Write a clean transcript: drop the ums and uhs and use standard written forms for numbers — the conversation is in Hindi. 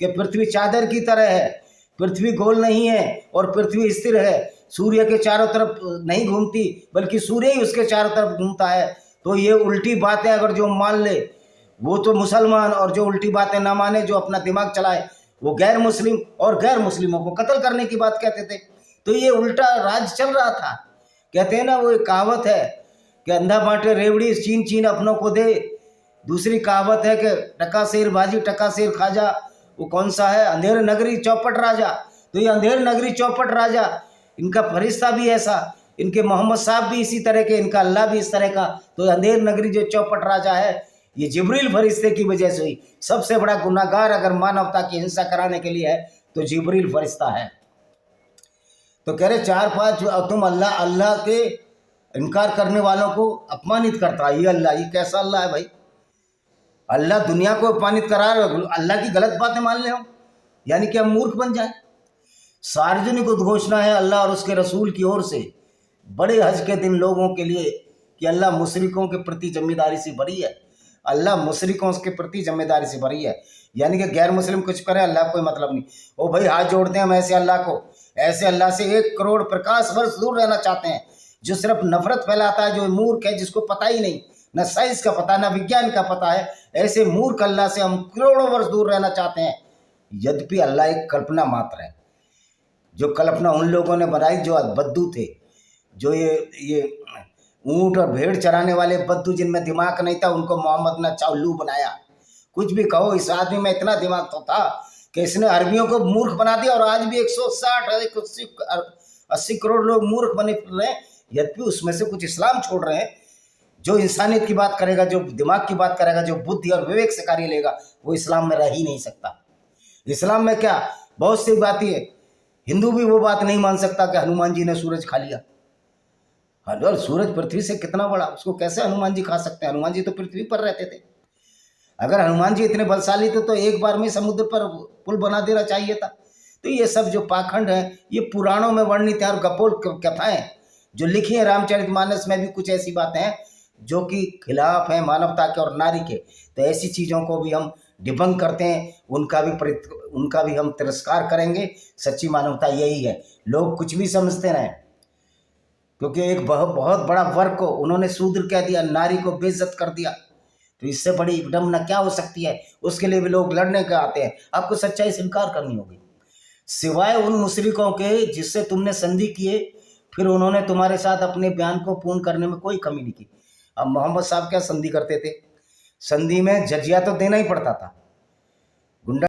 कि पृथ्वी चादर की तरह है, पृथ्वी गोल नहीं है और पृथ्वी स्थिर है, सूर्य के चारों तरफ नहीं घूमती बल्कि सूर्य ही उसके चारों तरफ घूमता है। तो ये उल्टी बातें अगर जो मान ले वो तो मुसलमान, और जो उल्टी बातें ना माने, जो अपना दिमाग चलाए, वो गैर मुस्लिम, और गैर मुस्लिमों को कत्ल करने की बात कहते थे। तो ये उल्टा राज चल रहा था। कहते हैं ना, वो एक कहावत है कि अंधा बांटे रेवड़ी, चीन चीन अपनों को दे। दूसरी कहावत है कि टका शेर बाजी टका शेर खाजा, वो कौन सा है, अंधेर नगरी चौपट राजा। तो ये अंधेर नगरी चौपट राजा, इनका फरिश्ता भी ऐसा, इनके मोहम्मद साहब भी इसी तरह के, इनका अल्लाह भी इस तरह का। तो अंधेर नगरी जो चौपट राजा है, ये जिब्रील फरिश्ते की वजह से हुई। सबसे बड़ा गुनाहगार अगर मानवता की हिंसा कराने के लिए है तो जिब्रील फरिश्ता है। तो कह रहे 4-5 तुम अल्लाह के इनकार करने वालों को अपमानित करता है। ये अल्लाह, ये कैसा अल्लाह है भाई? अल्लाह दुनिया को अपमानित करा रहे हो, अल्लाह की गलत बातें मान ले हम, यानी कि हम मूर्ख बन जाए। सार्वजनिक उद्घोषणा है अल्लाह और उसके रसूल की ओर से बड़े हज के दिन लोगों के लिए कि अल्लाह मुशरिकों के प्रति जिम्मेदारी से भरी है। अल्लाह मुशरिकों के प्रति जिम्मेदारी से भरी है, यानी कि गैर मुस्लिम कुछ करे अल्लाह को कोई मतलब नहीं। ओ भाई, हाथ जोड़ते हैं हम ऐसे अल्लाह को, ऐसे अल्लाह से 1 करोड़ प्रकाश वर्ष दूर रहना चाहते हैं, जो सिर्फ नफरत फैलाता है, जो मूर्ख है, जिसको पता ही नहीं, न साइंस का पता, न विज्ञान का पता है। ऐसे मूर्ख अल्लाह से हम करोड़ों वर्ष दूर रहना चाहते हैं। यद्यपि अल्लाह एक कल्पना मात्र है, जो कल्पना उन लोगों ने बनाई जो बद्दू थे, जो ये ऊंट और भेड़ चराने वाले बद्दू, जिनमें दिमाग नहीं था, उनको मोहम्मद ने चाउल्लू बनाया। कुछ भी कहो, इस आदमी में इतना दिमाग तो था कि इसने अरबियों को मूर्ख बना दिया, और आज भी 160-180 करोड़ लोग मूर्ख बने फिर रहे हैं। यद्यपि उसमें से कुछ इस्लाम छोड़ रहे हैं। जो इंसानियत की बात करेगा, जो दिमाग की बात करेगा, जो बुद्धि और विवेक से कार्य लेगा, वो इस्लाम में रह ही नहीं सकता। इस्लाम में क्या बहुत सी बातें है। हिंदू भी वो बात नहीं मान सकता कि हनुमान जी ने सूरज खा लिया। और सूरज पृथ्वी से कितना बड़ा, उसको कैसे हनुमान जी खा सकते हैं? हनुमान जी तो पृथ्वी पर रहते थे। अगर हनुमान जी इतने बलशाली थे तो एक बार में समुद्र पर पुल बना देना चाहिए था। तो ये सब जो पाखंड है, ये पुराणों में वर्णित है और गपोल कथाएं जो लिखी है। रामचरितमानस में भी कुछ ऐसी बातें हैं जो कि खिलाफ है मानवता के और नारी के। तो ऐसी चीज़ों को भी हम डिबंक करते हैं, उनका भी हम तिरस्कार करेंगे। सच्ची मानवता यही है। लोग कुछ भी समझते रहें, क्योंकि एक बहुत बड़ा वर्ग को उन्होंने शूद्र कह दिया, नारी को बेइज्जत कर दिया। तो इससे बड़ी विडंबना क्या हो सकती है? उसके लिए भी लोग लड़ने के आते हैं। आपको सच्चाई से इनकार करनी होगी। सिवाय उन मुशरिकों के जिससे तुमने संधि किए, फिर उन्होंने तुम्हारे साथ अपने बयान को पूर्ण करने में कोई कमी नहीं की। अब मोहम्मद साहब क्या संधि करते थे? संधि में जजिया तो देना ही पड़ता था। गुंडा